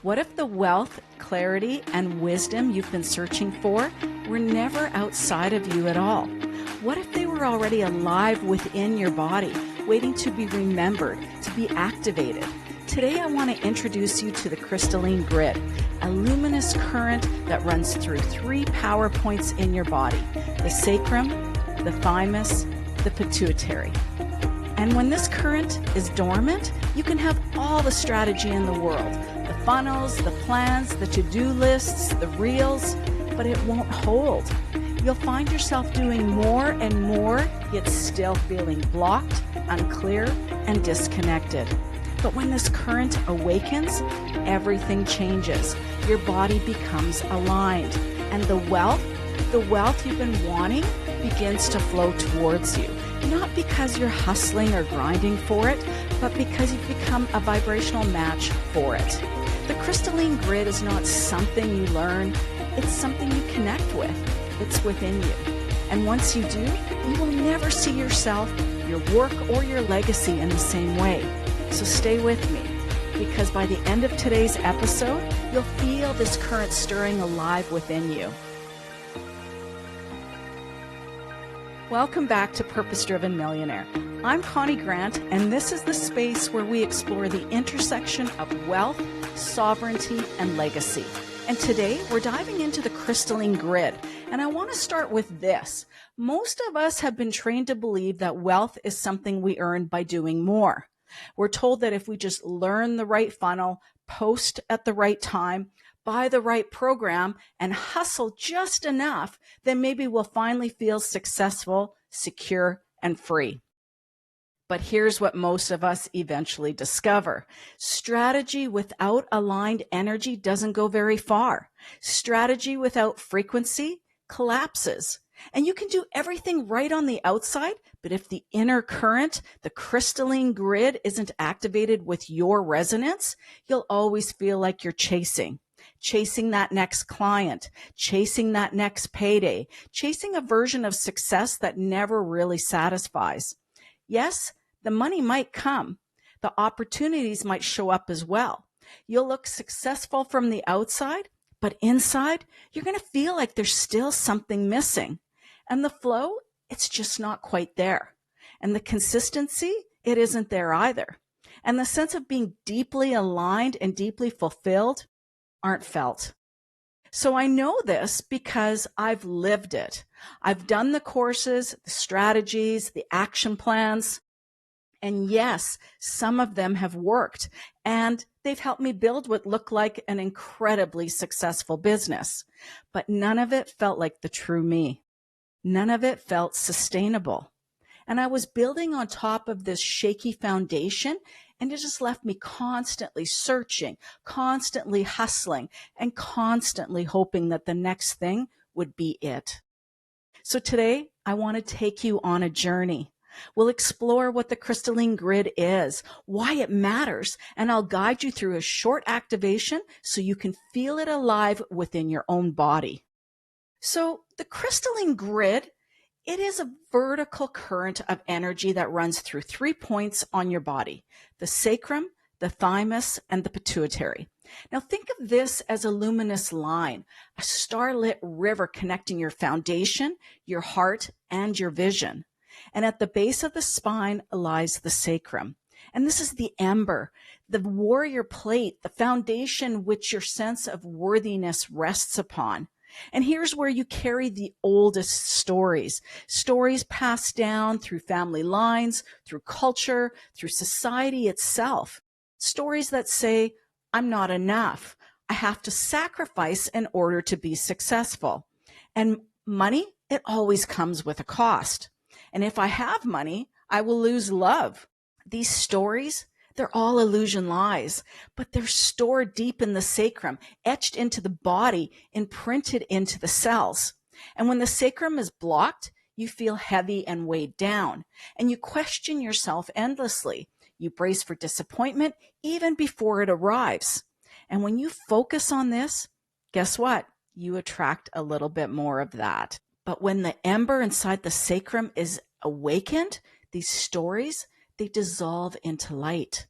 What if the wealth, clarity, and wisdom you've been searching for were never outside of you at all? What if they were already alive within your body, waiting to be remembered, to be activated? Today, I want to introduce you to the crystalline grid, a luminous current that runs through 3 power points in your body: the sacrum, the thymus, the pituitary. And when this current is dormant, you can have all the strategy in the world, the funnels, the plans, the to-do lists, the reels, but it won't hold. You'll find yourself doing more and more, yet still feeling blocked, unclear, and disconnected. But when this current awakens, everything changes. Your body becomes aligned, and the wealth you've been wanting begins to flow towards you. Not because you're hustling or grinding for it, but because you've become a vibrational match for it. The crystalline grid is not something you learn, it's something you connect with. It's within you. And once you do, you will never see yourself, your work, or your legacy in the same way. So stay with me, because by the end of today's episode, you'll feel this current stirring alive within you. Welcome back to Purpose Driven Millionaire. I'm Connie Grant, and this is the space where we explore the intersection of wealth, sovereignty, and legacy. And today, we're diving into the crystalline grid. And I want to start with this. Most of us have been trained to believe that wealth is something we earn by doing more. We're told that if we just learn the right funnel, post at the right time, buy the right program, and hustle just enough, then maybe we'll finally feel successful, secure, and free. But here's what most of us eventually discover. Strategy without aligned energy doesn't go very far. Strategy without frequency collapses. And you can do everything right on the outside, but if the inner current, the crystalline grid, isn't activated with your resonance, you'll always feel like you're chasing that next client, chasing that next payday, chasing a version of success that never really satisfies. Yes, the money might come. The opportunities might show up as well. You'll look successful from the outside, but inside, you're going to feel like there's still something missing. And the flow, it's just not quite there. And the consistency, it isn't there either. And the sense of being deeply aligned and deeply fulfilled aren't felt. So I know this because I've lived it. I've done the courses, the strategies, the action plans. And yes, some of them have worked, and they've helped me build what looked like an incredibly successful business. But none of it felt like the true me. None of it felt sustainable. And I was building on top of this shaky foundation, and it just left me constantly searching, constantly hustling, and constantly hoping that the next thing would be it. So today, I want to take you on a journey. We'll explore what the crystalline grid is, why it matters, and I'll guide you through a short activation so you can feel it alive within your own body. So the crystalline grid, it is a vertical current of energy that runs through 3 points on your body: the sacrum, the thymus, and the pituitary. Now think of this as a luminous line, a starlit river connecting your foundation, your heart, and your vision. And at the base of the spine lies the sacrum. And this is the ember, the warrior plate, the foundation which your sense of worthiness rests upon. And here's where you carry the oldest stories passed down through family lines, through culture, through society itself. Stories that say, I'm not enough. I have to sacrifice in order to be successful. And money, it always comes with a cost. And if I have money, I will lose love. These stories, they're all illusion lies, but they're stored deep in the sacrum, etched into the body, imprinted into the cells. And when the sacrum is blocked, you feel heavy and weighed down, and you question yourself endlessly. You brace for disappointment even before it arrives. And when you focus on this, guess what? You attract a little bit more of that. But when the ember inside the sacrum is awakened, these stories, they dissolve into light.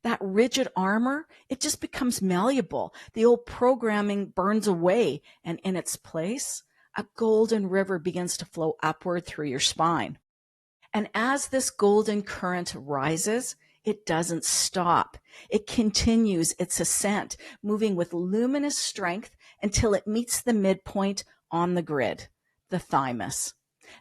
That rigid armor, it just becomes malleable. The old programming burns away, and in its place, a golden river begins to flow upward through your spine. And as this golden current rises, it doesn't stop. It continues its ascent, moving with luminous strength until it meets the midpoint on the grid, the thymus.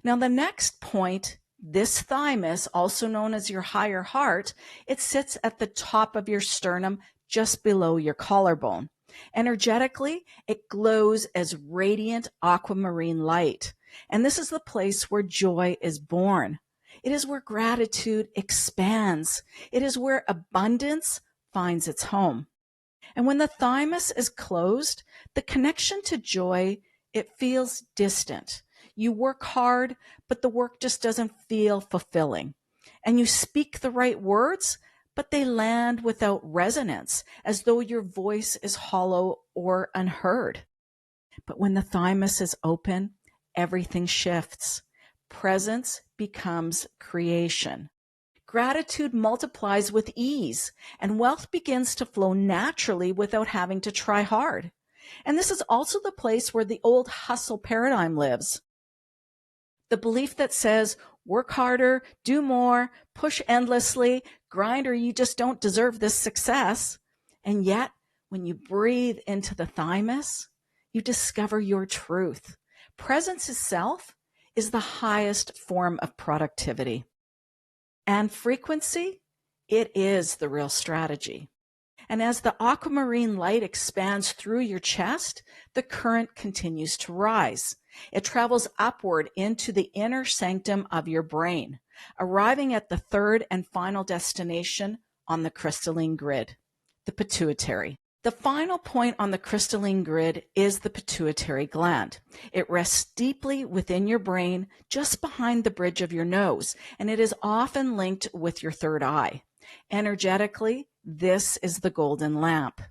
Now, the next point, this thymus, also known as your higher heart, it sits at the top of your sternum, just below your collarbone. Energetically, it glows as radiant aquamarine light. And this is the place where joy is born. It is where gratitude expands. It is where abundance finds its home. And when the thymus is closed, the connection to joy, it feels distant. You work hard, but the work just doesn't feel fulfilling. And you speak the right words, but they land without resonance, as though your voice is hollow or unheard. But when the thymus is open, everything shifts. Presence becomes creation. Gratitude multiplies with ease, and wealth begins to flow naturally without having to try hard. And this is also the place where the old hustle paradigm lives. The belief that says, work harder, do more, push endlessly, grind, or you just don't deserve this success. And yet, when you breathe into the thymus, you discover your truth. Presence itself is the highest form of productivity. And frequency, it is the real strategy. And as the aquamarine light expands through your chest, the current continues to rise. It travels upward into the inner sanctum of your brain, arriving at the third and final destination on the crystalline grid, the pituitary. The final point on the crystalline grid is the pituitary gland. It rests deeply within your brain, just behind the bridge of your nose, and it is often linked with your third eye. Energetically, this is the golden lamp.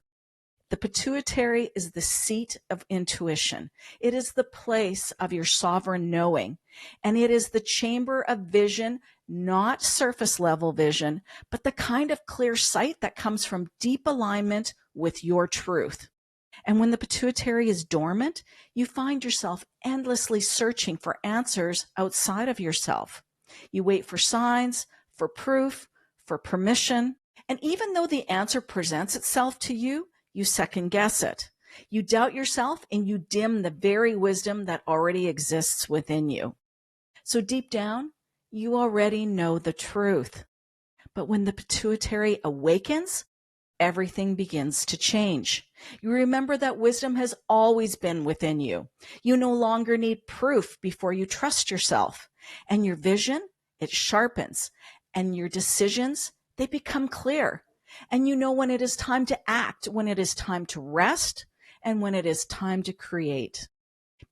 The pituitary is the seat of intuition. It is the place of your sovereign knowing, and it is the chamber of vision, not surface level vision, but the kind of clear sight that comes from deep alignment with your truth. And when the pituitary is dormant, you find yourself endlessly searching for answers outside of yourself. You wait for signs, for proof, for permission. And even though the answer presents itself to you, you second guess it. You doubt yourself and you dim the very wisdom that already exists within you. So deep down, you already know the truth. But when the pituitary awakens, everything begins to change. You remember that wisdom has always been within you. You no longer need proof before you trust yourself. And your vision, it sharpens. And your decisions, they become clear. And you know when it is time to act, when it is time to rest, and when it is time to create.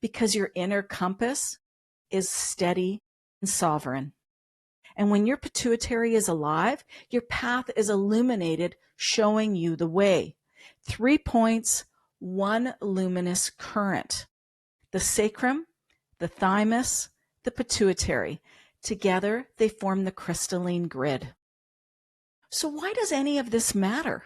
Because your inner compass is steady and sovereign. And when your pituitary is alive, your path is illuminated, showing you the way. 3 points, one luminous current. The sacrum, the thymus, the pituitary. Together, they form the crystalline grid. So why does any of this matter?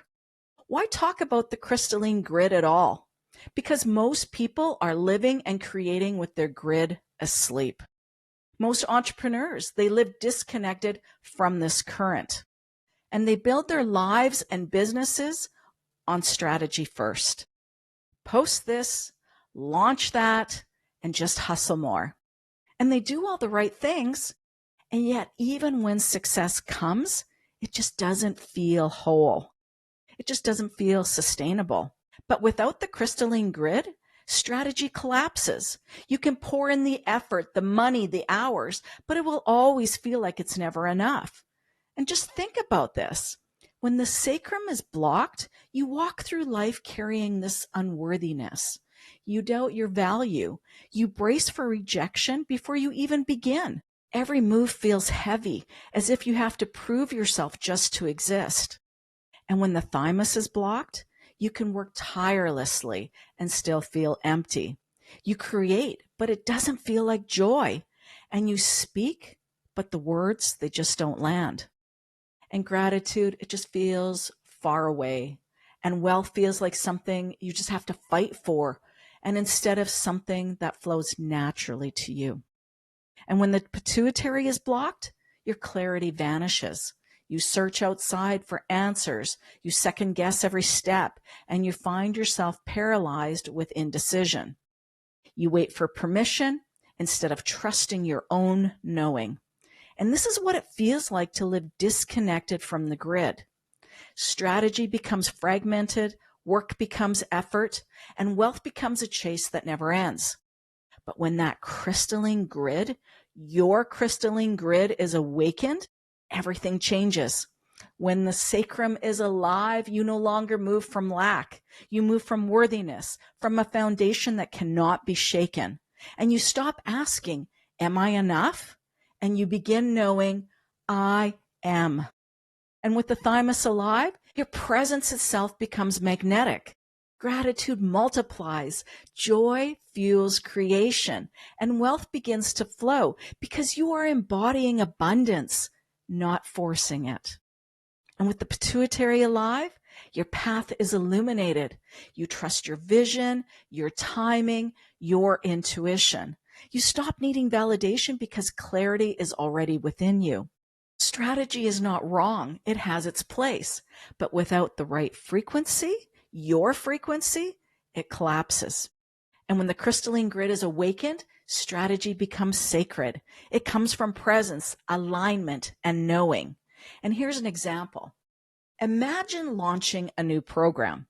Why talk about the crystalline grid at all? Because most people are living and creating with their grid asleep. Most entrepreneurs, they live disconnected from this current. And they build their lives and businesses on strategy first. Post this, launch that, and just hustle more. And they do all the right things. And yet, even when success comes, it just doesn't feel whole. It just doesn't feel sustainable. But without the crystalline grid, strategy collapses. You can pour in the effort, the money, the hours, but it will always feel like it's never enough. And just think about this. When the sacrum is blocked, you walk through life carrying this unworthiness. You doubt your value. You brace for rejection before you even begin. Every move feels heavy, as if you have to prove yourself just to exist. And when the thymus is blocked, you can work tirelessly and still feel empty. You create, but it doesn't feel like joy. And you speak, but the words, they just don't land. And gratitude, it just feels far away, and wealth feels like something you just have to fight for, and instead of something that flows naturally to you. And when the pituitary is blocked, your clarity vanishes. You search outside for answers, you second guess every step, and you find yourself paralyzed with indecision. You wait for permission instead of trusting your own knowing. And this is what it feels like to live disconnected from the grid. Strategy becomes fragmented, work becomes effort, and wealth becomes a chase that never ends. But when that crystalline grid, your crystalline grid, is awakened, everything changes. When the sacrum is alive, you no longer move from lack. You move from worthiness, from a foundation that cannot be shaken. And you stop asking, am I enough? And you begin knowing, I am. And with the thymus alive, your presence itself becomes magnetic. Gratitude multiplies, joy fuels creation, and wealth begins to flow because you are embodying abundance, not forcing it. And with the pituitary alive, your path is illuminated. You trust your vision, your timing, your intuition. You stop needing validation because clarity is already within you. Strategy is not wrong. It has its place. But without the right frequency, your frequency, it collapses. And when the crystalline grid is awakened, strategy becomes sacred. It comes from presence, alignment, and knowing. And here's an example. Imagine launching a new program.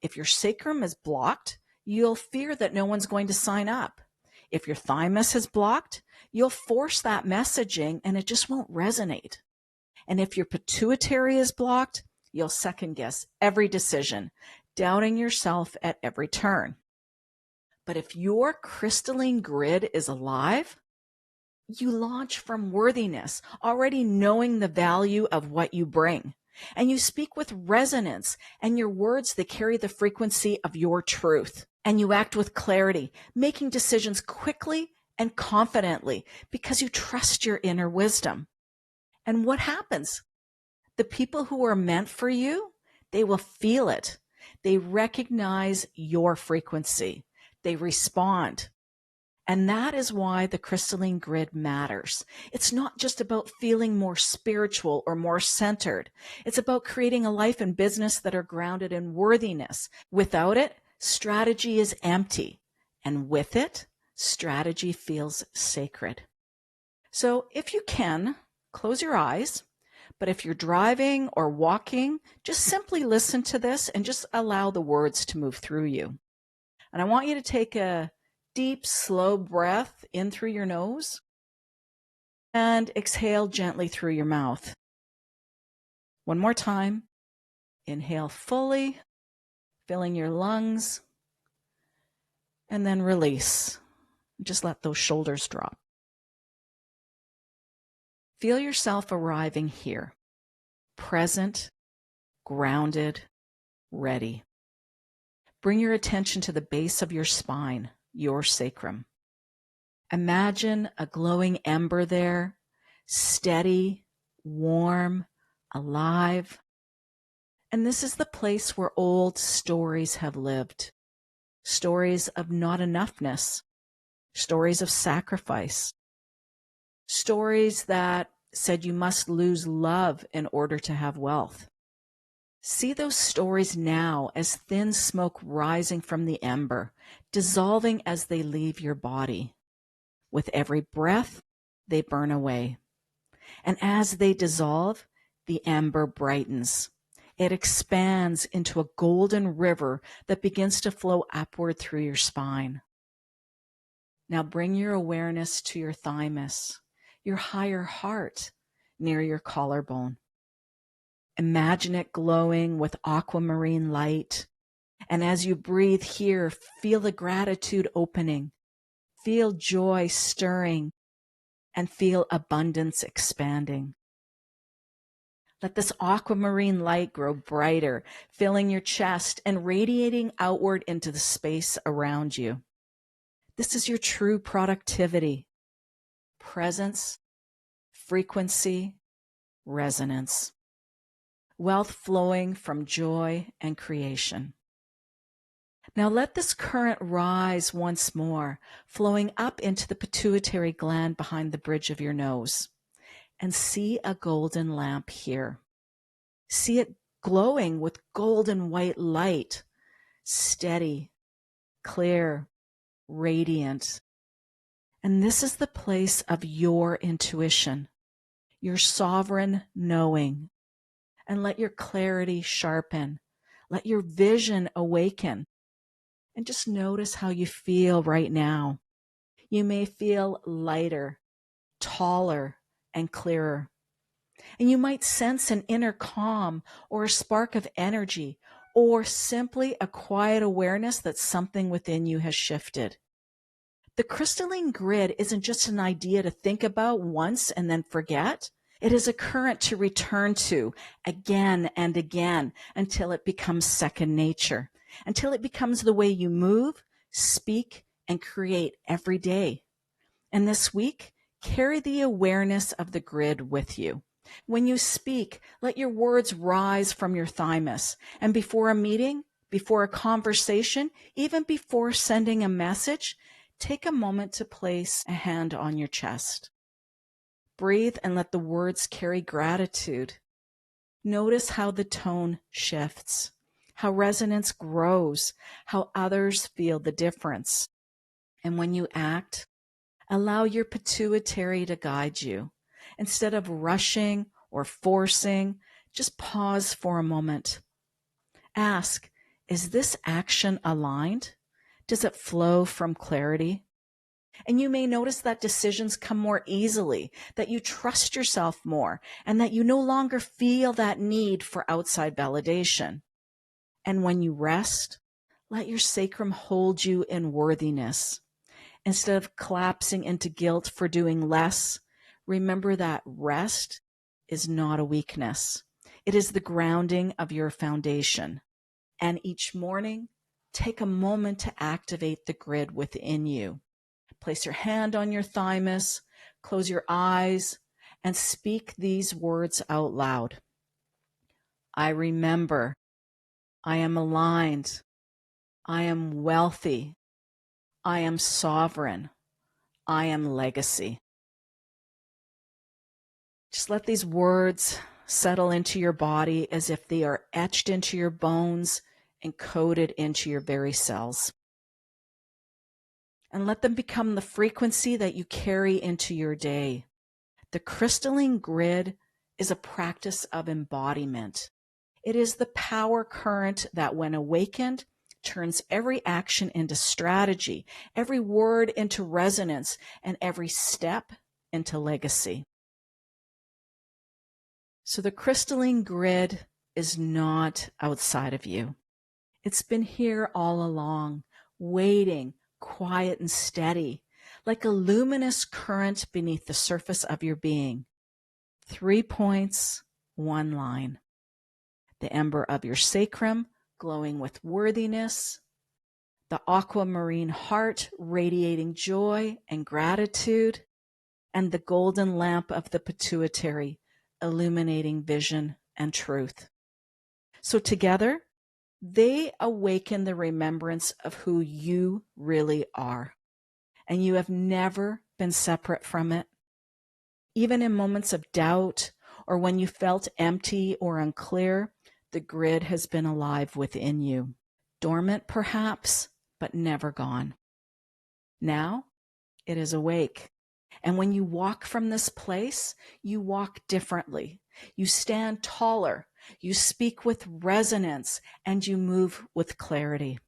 If your sacrum is blocked, you'll fear that no one's going to sign up. If your thymus is blocked, you'll force that messaging and it just won't resonate. And if your pituitary is blocked, you'll second guess every decision, doubting yourself at every turn. But if your crystalline grid is alive, you launch from worthiness, already knowing the value of what you bring. And you speak with resonance, and your words, they carry the frequency of your truth. And you act with clarity, making decisions quickly and confidently because you trust your inner wisdom. And what happens? The people who are meant for you, they will feel it. They recognize your frequency. They respond. And that is why the crystalline grid matters. It's not just about feeling more spiritual or more centered. It's about creating a life and business that are grounded in worthiness. Without it, strategy is empty. And with it, strategy feels sacred. So if you can, close your eyes. But if you're driving or walking, just simply listen to this and just allow the words to move through you. And I want you to take a deep, slow breath in through your nose and exhale gently through your mouth. One more time. Inhale fully, filling your lungs, and then release. Just let those shoulders drop. Feel yourself arriving here, present, grounded, ready. Bring your attention to the base of your spine, your sacrum. Imagine a glowing ember there, steady, warm, alive. And this is the place where old stories have lived. Stories of not enoughness, stories of sacrifice, stories that said you must lose love in order to have wealth. See those stories now as thin smoke rising from the ember, dissolving as they leave your body. With every breath, they burn away. And as they dissolve, the ember brightens. It expands into a golden river that begins to flow upward through your spine. Now bring your awareness to your thymus, your higher heart, near your collarbone. Imagine it glowing with aquamarine light. And as you breathe here, feel the gratitude opening, feel joy stirring, and feel abundance expanding. Let this aquamarine light grow brighter, filling your chest and radiating outward into the space around you. This is your true productivity, presence, frequency, resonance. wealth flowing from joy and creation. Now let this current rise once more, flowing up into the pituitary gland behind the bridge of your nose. And see a golden lamp here. See it glowing with golden white light, steady, clear, radiant. And this is the place of your intuition, your sovereign knowing. And let your clarity sharpen. Let your vision awaken. And just notice how you feel right now. You may feel lighter, taller, and clearer. And you might sense an inner calm or a spark of energy or simply a quiet awareness that something within you has shifted. The crystalline grid isn't just an idea to think about once and then forget. It is a current to return to again and again until it becomes second nature, until it becomes the way you move, speak, and create every day. And this week, carry the awareness of the grid with you. When you speak, let your words rise from your thymus. And before a meeting, before a conversation, even before sending a message, take a moment to place a hand on your chest. Breathe and let the words carry gratitude. Notice how the tone shifts, how resonance grows, how others feel the difference. And when you act, allow your pituitary to guide you. Instead of rushing or forcing, just pause for a moment. Ask, is this action aligned? Does it flow from clarity? And you may notice that decisions come more easily, that you trust yourself more, and that you no longer feel that need for outside validation. And when you rest, let your sacrum hold you in worthiness. Instead of collapsing into guilt for doing less, remember that rest is not a weakness. It is the grounding of your foundation. And each morning, take a moment to activate the grid within you. Place your hand on your thymus, close your eyes, and speak these words out loud. I remember. I am aligned. I am wealthy. I am sovereign. I am legacy. Just let these words settle into your body as if they are etched into your bones and coded into your very cells. And let them become the frequency that you carry into your day. The crystalline grid is a practice of embodiment. It is the power current that, when awakened, turns every action into strategy, every word into resonance, and every step into legacy. So the crystalline grid is not outside of you. It's been here all along, waiting, quiet and steady, like a luminous current beneath the surface of your being. 3 points, 1 line. The ember of your sacrum, glowing with worthiness. The aquamarine heart, radiating joy and gratitude. And the golden lamp of the pituitary, illuminating vision and truth. So together, they awaken the remembrance of who you really are. And you have never been separate from it. Even in moments of doubt or when you felt empty or unclear, the grid has been alive within you. Dormant perhaps, but never gone. Now it is awake. And when you walk from this place, you walk differently. You stand taller, you speak with resonance, and you move with clarity.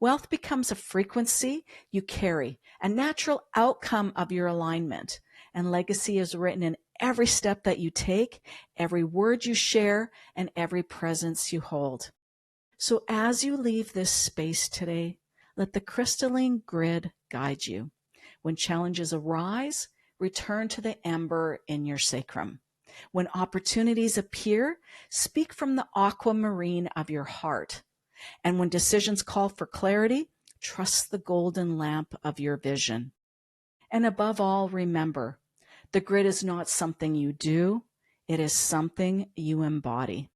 Wealth becomes a frequency you carry, a natural outcome of your alignment. And legacy is written in every step that you take, every word you share, and every presence you hold. So as you leave this space today, let the crystalline grid guide you. When challenges arise, return to the ember in your sacrum. When opportunities appear, speak from the aquamarine of your heart. And when decisions call for clarity, trust the golden lamp of your vision. And above all, remember, the grid is not something you do, it is something you embody.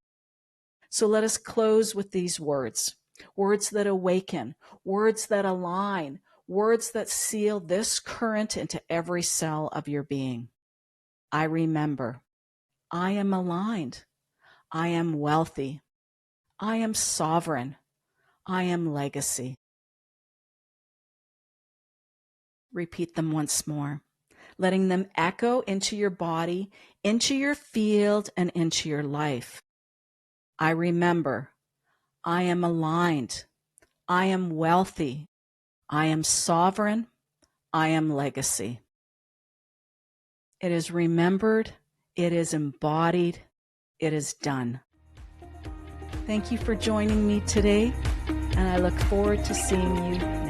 So let us close with these words, words that awaken, words that align, words that seal this current into every cell of your being. I remember. I am aligned. I am wealthy. I am sovereign. I am legacy. Repeat them once more, letting them echo into your body, into your field, and into your life. I remember. I am aligned. I am wealthy. I am sovereign. I am legacy. It is remembered. It is embodied. It is done. Thank you for joining me today, and I look forward to seeing you